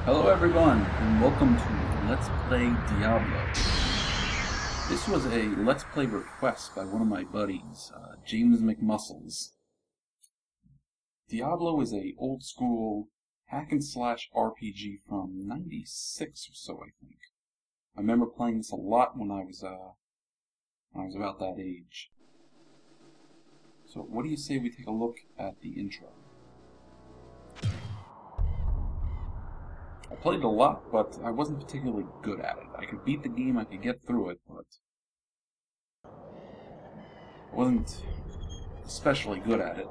Hello everyone, and welcome to Let's Play Diablo. This was a Let's Play request by one of my buddies, James McMuscles. Diablo is a old school hack and slash RPG from '96 or so, I think. I remember playing this a lot when I was about that age. So what do you say we take a look at the intro? I played it a lot, but I wasn't particularly good at it. I could beat the game, I could get through it, but I wasn't especially good at it.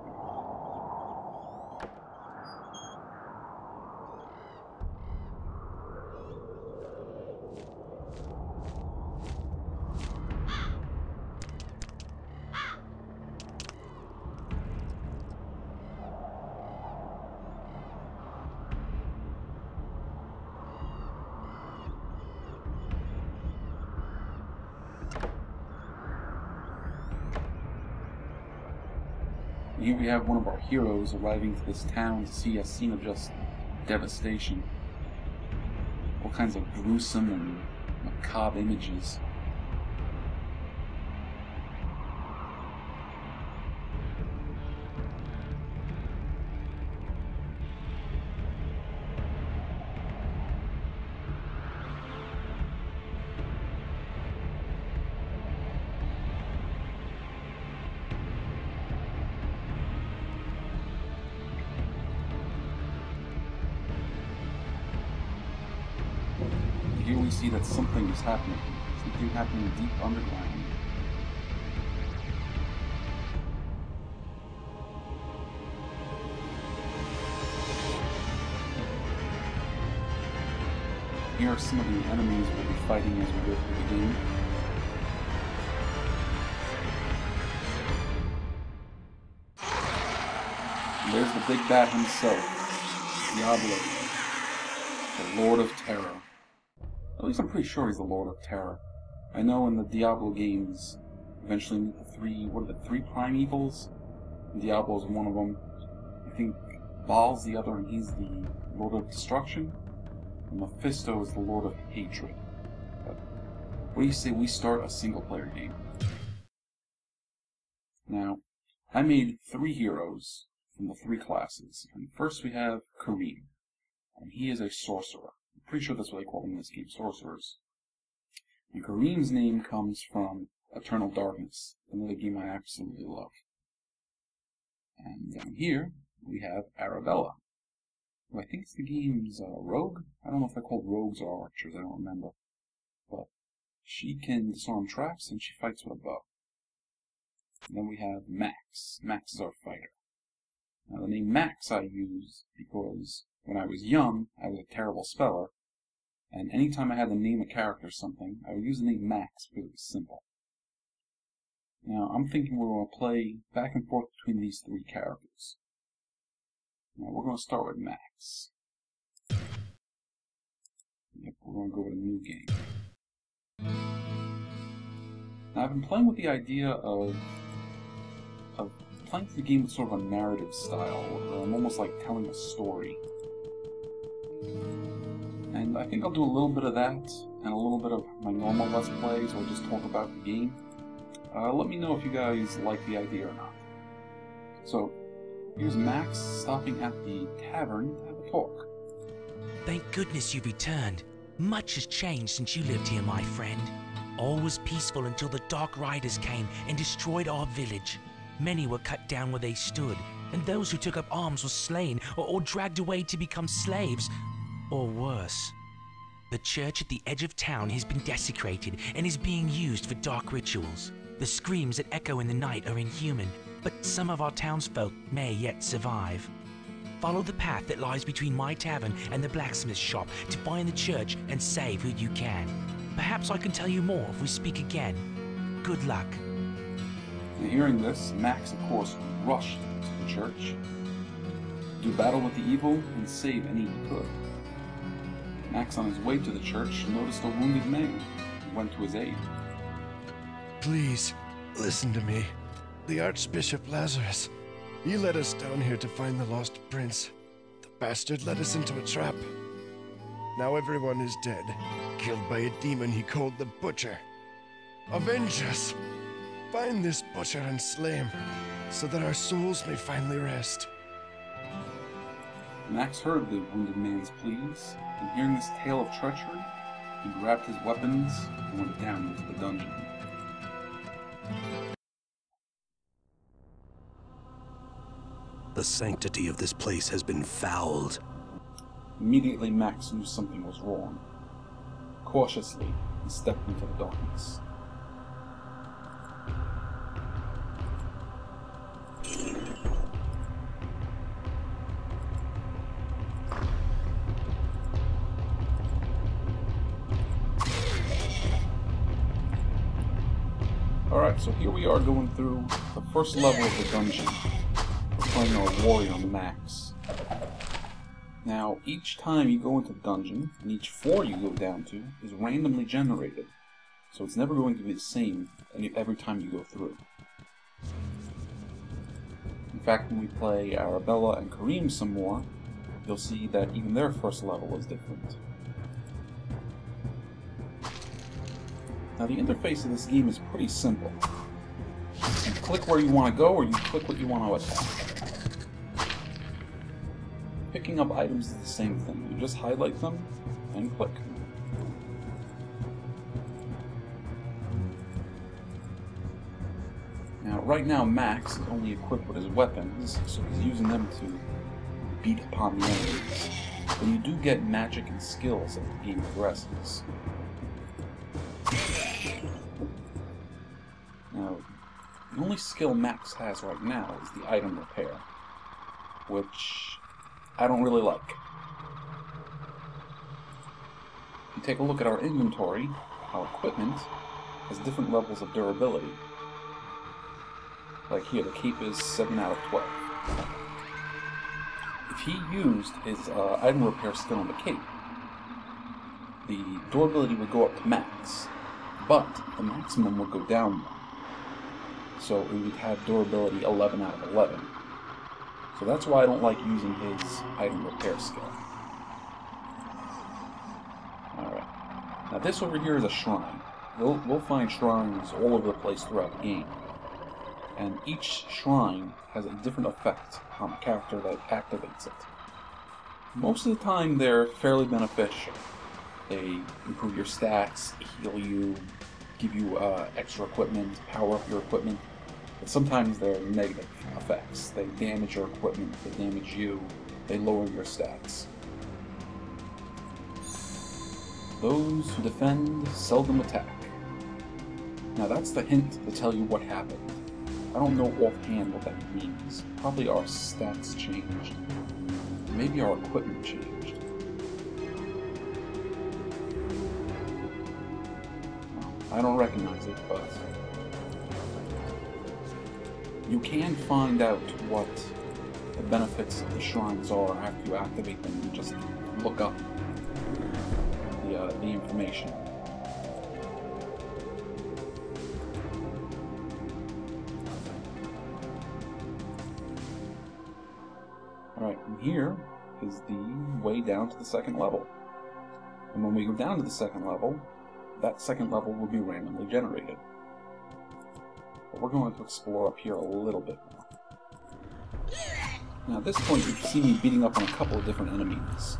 Here we have one of our heroes arriving to this town to see a scene of just devastation. All kinds of gruesome and macabre images. Here we see that something is happening. Something happening deep underground. Here are some of the enemies we'll be fighting as we go through the game. And there's the big bad himself, Diablo, the Lord of Terror. At least I'm pretty sure he's the Lord of Terror. I know in the Diablo games, eventually meet the three primevals? Diablo's one of them. I think Baal's the other, and he's the Lord of Destruction. And Mephisto is the Lord of Hatred. But what do you say we start a single-player game? Now, I made 3 heroes from the 3 classes. And first we have Cain, and he is a sorcerer. I'm pretty sure that's what they call them in this game, sorcerers. And Kareem's name comes from Eternal Darkness, another game I absolutely love. And down here, we have Arabella, who I think is the game's rogue? I don't know if they're called rogues or archers, I don't remember. But she can disarm traps, and she fights with a bow. And then we have Max. Max is our fighter. Now the name Max I use because when I was young, I was a terrible speller, and anytime I had to name a character something, I would use the name Max because it was simple. Now, I'm thinking we're going to play back and forth between these 3 characters. Now, we're going to start with Max. Yep, we're going to go with a new game. Now, I've been playing with the idea of playing through the game with sort of a narrative style, where I'm almost like telling a story. And I think I'll do a little bit of that, and a little bit of my normal Let's Plays, or just talk about the game. Let me know if you guys like the idea or not. So, here's Max stopping at the tavern to have a talk. Thank goodness you've returned. Much has changed since you lived here, my friend. All was peaceful until the Dark Riders came and destroyed our village. Many were cut down where they stood, and those who took up arms were slain or dragged away to become slaves. Or worse. The church at the edge of town has been desecrated and is being used for dark rituals. The screams that echo in the night are inhuman, but some of our townsfolk may yet survive. Follow the path that lies between my tavern and the blacksmith's shop to find the church and save who you can. Perhaps I can tell you more if we speak again. Good luck. And hearing this, Max, of course, rushed to the church, do battle with the evil, and save any he could. Max, on his way to the church, noticed a wounded man and went to his aid. Please, listen to me. The Archbishop Lazarus. He led us down here to find the lost prince. The bastard led us into a trap. Now everyone is dead, killed by a demon he called the Butcher. Avenge us! Find this Butcher and slay him, so that our souls may finally rest. Max heard the wounded man's pleas, and hearing this tale of treachery, he grabbed his weapons and went down into the dungeon. The sanctity of this place has been fouled. Immediately, Max knew something was wrong. Cautiously, he stepped into the darkness. Alright, so here we are going through the first level of the dungeon. We're playing our warrior Max. Now, each time you go into the dungeon, and each floor you go down to, is randomly generated. So it's never going to be the same every time you go through. In fact, when we play Arabella and Kareem some more, you'll see that even their first level is different. Now, the interface of this game is pretty simple. You click where you want to go, or you click what you want to attack. Picking up items is the same thing. You just highlight them and click. Now, right now, Max is only equipped with his weapons, so he's using them to beat upon the enemies. But you do get magic and skills as the game progresses. Now, the only skill Max has right now is the item repair, which I don't really like. If you take a look at our inventory, our equipment has different levels of durability. Like here, the cape is 7 out of 12. If he used his item repair skill on the cape, the durability would go up to max, but the maximum would go down 1. So it would have durability 11 out of 11. So that's why I don't like using his item repair skill. Alright. Now this over here is a shrine. We'll find shrines all over the place throughout the game. And each shrine has a different effect on the character that activates it. Most of the time they're fairly beneficial. They improve your stats, heal you, give you extra equipment, power up your equipment. But sometimes they're negative effects. They damage your equipment, they damage you, they lower your stats. Those who defend seldom attack. Now that's the hint to tell you what happened. I don't know offhand what that means. Probably our stats changed. Maybe our equipment changed. I don't recognize it, but you can find out what the benefits of the shrines are after you activate them. You just look up the information. Alright, and here is the way down to the second level. And when we go down to the second level, that second level will be randomly generated. But we're going to explore up here a little bit more. Now at this point you see me beating up on a couple of different enemies.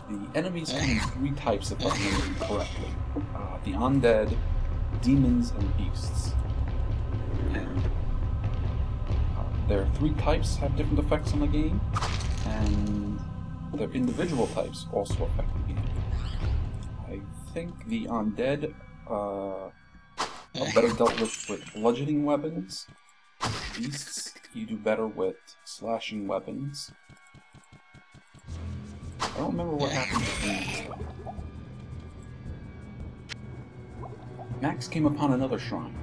The enemies come in 3 types if I remember correctly. The undead, demons, and beasts. And their 3 types have different effects on the game, and their individual types also affect the game. I think the undead are better dealt with bludgeoning weapons. Beasts, you do better with slashing weapons. I don't remember what happened with these. Max came upon another shrine.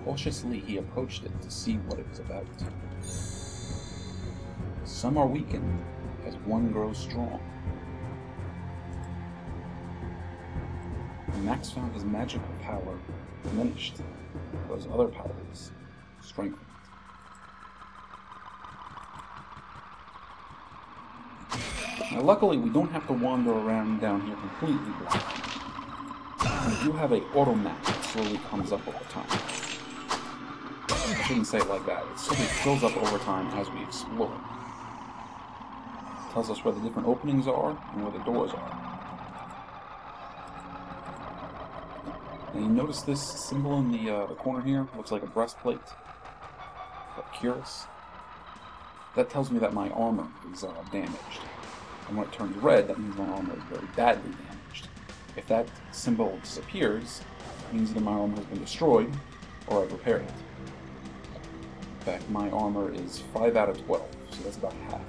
Cautiously he approached it to see what it was about. Some are weakened as one grows strong. Max found his magical power diminished, while his other powers strengthened. Now, luckily, we don't have to wander around down here completely blind. We do have a auto map that slowly comes up over time. I shouldn't say it like that. It slowly fills up over time as we explore. It tells us where the different openings are and where the doors are. And you notice this symbol in the corner here? Looks like a breastplate. But curious. That tells me that my armor is damaged. And when it turns red, that means my armor is very badly damaged. If that symbol disappears, it means either my armor has been destroyed, or I've repaired it. In fact, my armor is 5 out of 12, so that's about half.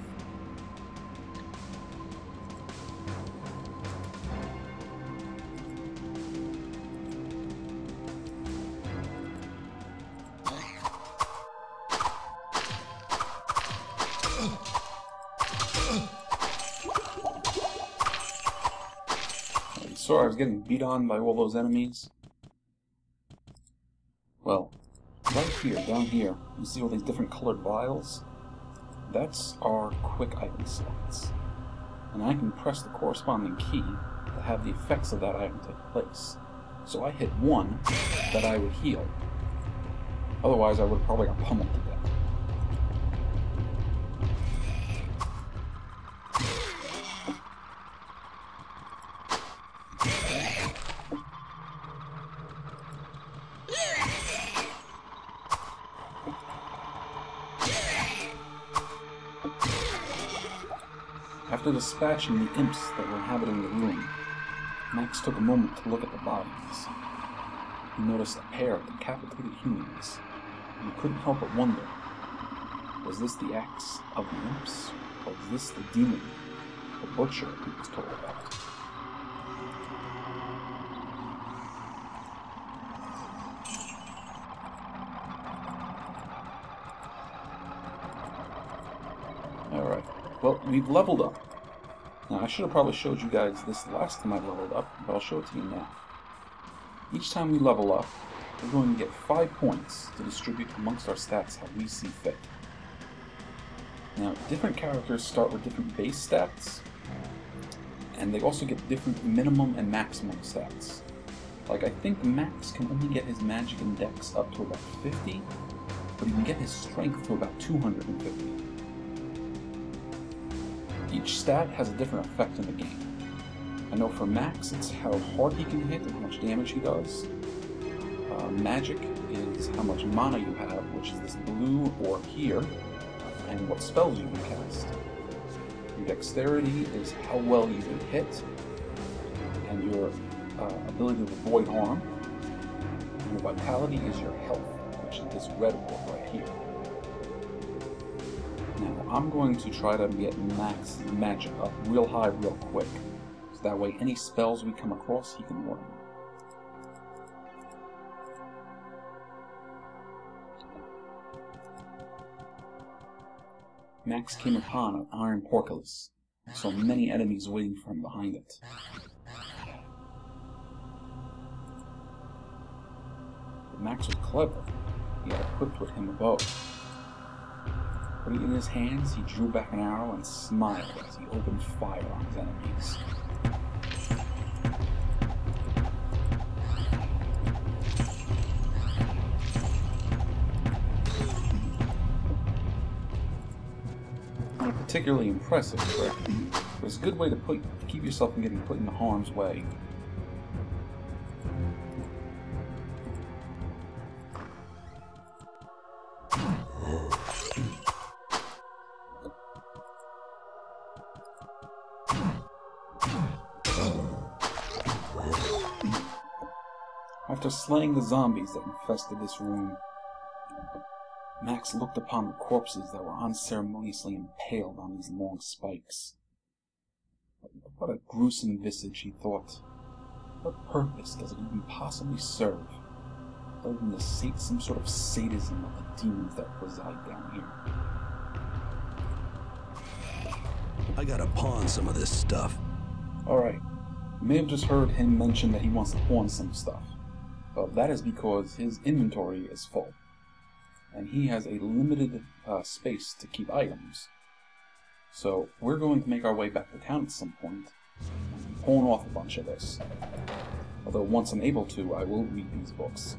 So I was getting beat on by all those enemies. Well, right here, down here, you see all these different colored vials? That's our quick item slots. And I can press the corresponding key to have the effects of that item take place. So I hit one that I would heal. Otherwise I would have probably got pummeled to death. After dispatching the imps that were inhabiting the room, Max took a moment to look at the bodies. He noticed a pair of decapitated humans, and he couldn't help but wonder, was this the axe of the imps, or was this the demon, the butcher he was told about? Alright, well, we've leveled up. Now, I should have probably showed you guys this last time I leveled up, but I'll show it to you now. Each time we level up, we're going to get 5 points to distribute amongst our stats how we see fit. Now, different characters start with different base stats, and they also get different minimum and maximum stats. Like, I think Max can only get his magic and dex up to about 50, but he can get his strength to about 250. Each stat has a different effect in the game. I know for Max, it's how hard he can hit and how much damage he does. Magic is how much mana you have, which is this blue or here, and what spells you can cast. Your dexterity is how well you can hit, and your ability to avoid harm. And your vitality is your health, which is this red orb right here. Now, I'm going to try to get Max's magic up real high real quick, so that way any spells we come across, he can learn. Max came upon an iron portcullis, and saw many enemies waiting for him behind it. But Max was clever. He had equipped with him a bow. Putting it in his hands, he drew back an arrow and smiled as he opened fire on his enemies. Not particularly impressive, correct? But it's a good way to keep yourself from getting put into harm's way. After slaying the zombies that infested this room, Max looked upon the corpses that were unceremoniously impaled on these long spikes. What a gruesome visage, he thought. What purpose does it even possibly serve, other than to sate some sort of sadism of the demons that reside down here? I gotta pawn some of this stuff. Alright, you may have just heard him mention that he wants to pawn some stuff. Well, that is because his inventory is full, and he has a limited space to keep items. So we're going to make our way back to town at some point, pulling off a bunch of this. Although once I'm able to, I will read these books.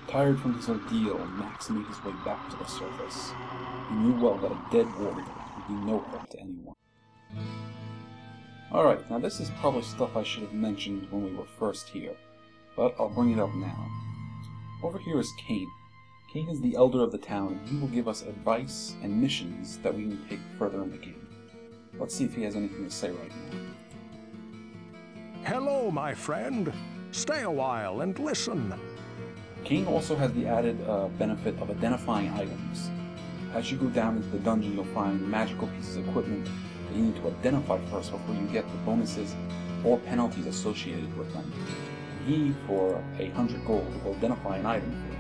Tired from this ordeal, Max made his way back to the surface. He knew well that a dead warrior would be no help to anyone. Alright, now this is probably stuff I should have mentioned when we were first here, but I'll bring it up now. Over here is Cain. Cain is the elder of the town, and he will give us advice and missions that we can take further in the game. Let's see if he has anything to say right now. Hello, my friend. Stay a while and listen. Cain also has the added benefit of identifying items. As you go down into the dungeon, you'll find magical pieces of equipment that you need to identify first before you get the bonuses or penalties associated with them. He, for 100 gold, will identify an item for you.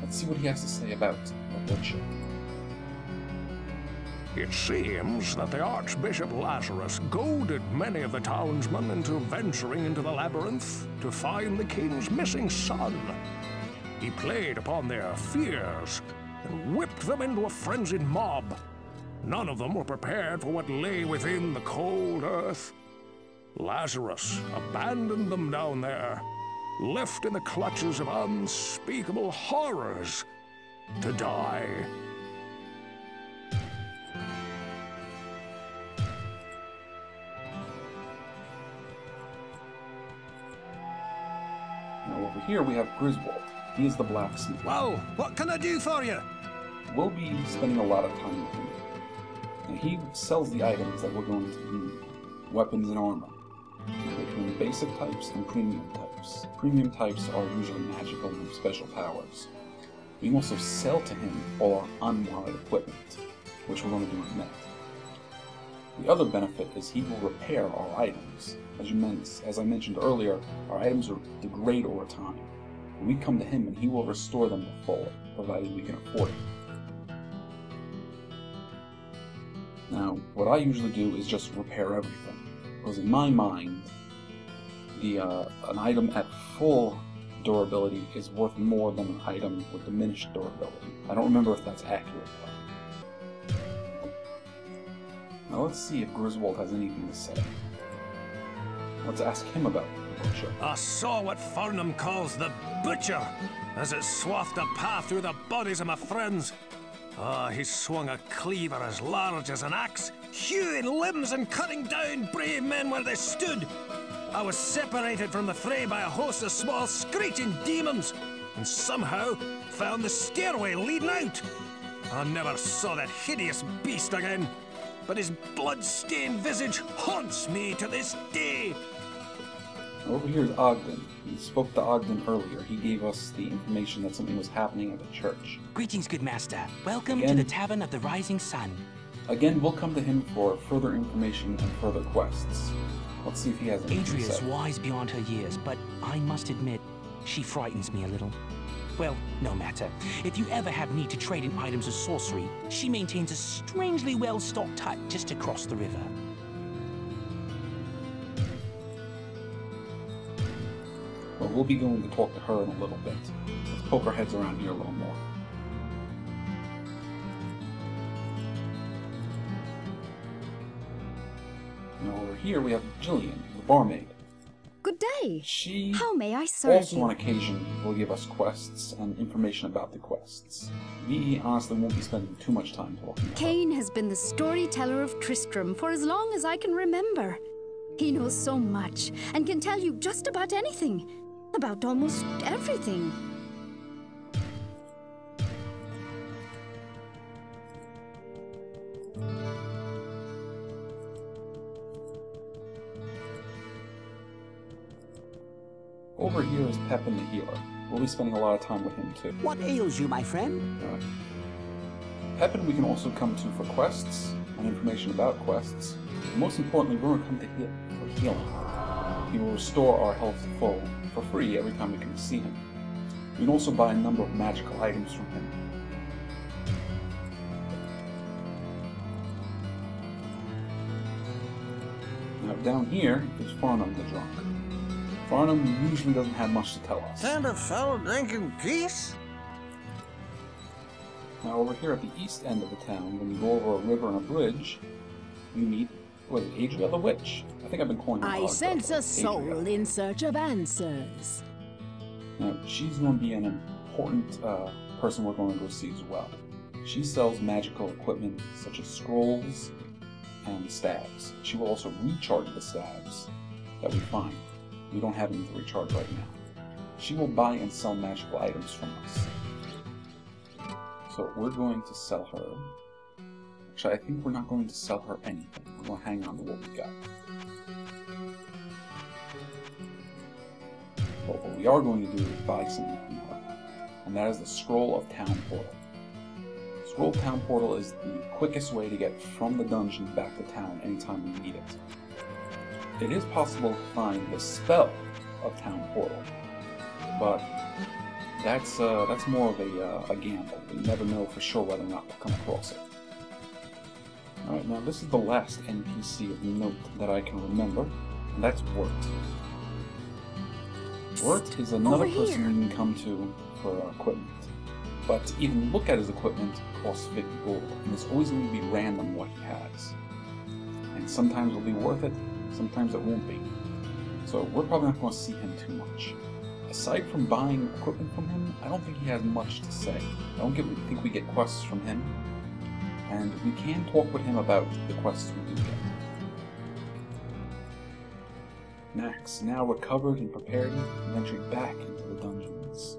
Let's see what he has to say about the butcher. It seems that the Archbishop Lazarus goaded many of the townsmen into venturing into the labyrinth to find the king's missing son. He played upon their fears and whipped them into a frenzied mob. None of them were prepared for what lay within the cold earth. Lazarus abandoned them down there, left in the clutches of unspeakable horrors to die. Now over here we have Griswold. He is the blacksmith. Well, what can I do for you? We'll be spending a lot of time with him. And he sells the items that we're going to need. Weapons and armor. Between basic types and premium types. Premium types are usually magical and special powers. We can also sell to him all our unwanted equipment, which we're going to do in a minute. The other benefit is he will repair our items. As I mentioned earlier, our items degrade over time. We come to him and he will restore them to full, provided we can afford it. Now, what I usually do is just repair everything, because in my mind, an item at full durability is worth more than an item with diminished durability. I don't remember if that's accurate though. Now let's see if Griswold has anything to say. Let's ask him about the butcher. I saw what Farnham calls the butcher, as it swathed a path through the bodies of my friends. He swung a cleaver as large as an axe, hewing limbs and cutting down brave men where they stood. I was separated from the fray by a host of small screeching demons, and somehow found the stairway leading out. I never saw that hideous beast again, but his blood-stained visage haunts me to this day. Over here is Ogden. We spoke to Ogden earlier. He gave us the information that something was happening at the church. Greetings, good master. Welcome to Again, the Tavern of the Rising Sun. Again, we'll come to him for further information and further quests. Let's see if he has anything to Adria's say. wise beyond her years, but I must admit, she frightens me a little. Well, no matter. If you ever have need to trade in items of sorcery, she maintains a strangely well-stocked hut just across the river. Well, we'll be going to talk to her in a little bit. Let's poke our heads around here a little more. Now over here we have Jillian, the barmaid. Good day. She How may I serve also you? on occasion will give us quests and information about the quests. We honestly won't be spending too much time talking about her. Cain has been the storyteller of Tristram for as long as I can remember. He knows so much and can tell you just about anything, about almost everything. Over here is Pepin the healer. We'll be spending a lot of time with him too. What ails you, my friend? Pepin we can also come to for quests and information about quests. And most importantly, we're going to come to him for healing. He will restore our health to full for free every time we can see him. We can also buy a number of magical items from him. Now down here is Farnham the drunk. Farnham usually doesn't have much to tell us. Stand a fellow drinking peace? Now over here at the east end of the town, when you go over a river and a bridge, you meet, what is it, Adria the Witch? I think I've been calling her I sense a soul in search of answers. Now, she's going to be an important person we're going to go see as well. She sells magical equipment such as scrolls and staves. She will also recharge the staves that we find. We don't have any to recharge right now. She will buy and sell magical items from us. So we're going to sell her. Actually, I think we're not going to sell her anything. We're going to hang on to what we got. But what we are going to do is buy something from her. And that is the Scroll of Town Portal. Scroll of Town Portal is the quickest way to get from the dungeon back to town anytime we need it. It is possible to find the spell of Town Portal, but that's more of a gamble. We never know for sure whether or not we'll come across it. Alright, now this is the last NPC of note that I can remember, and that's Wirt. Wirt is another person we can come to for equipment. But to even look at his equipment costs 50 gold, and it's always going to be random what he has. And sometimes it'll be worth it, sometimes it won't be. So we're probably not going to see him too much. Aside from buying equipment from him, I don't think he has much to say. I don't think we get quests from him, and we can talk with him about the quests we do get. Max, now recovered and prepared, and ventured back into the dungeons.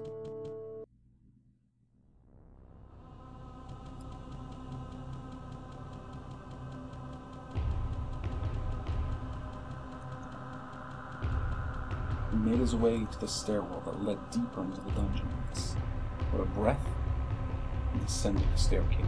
He made his way to the stairwell that led deeper into the dungeons. With a breath, he descended the staircase.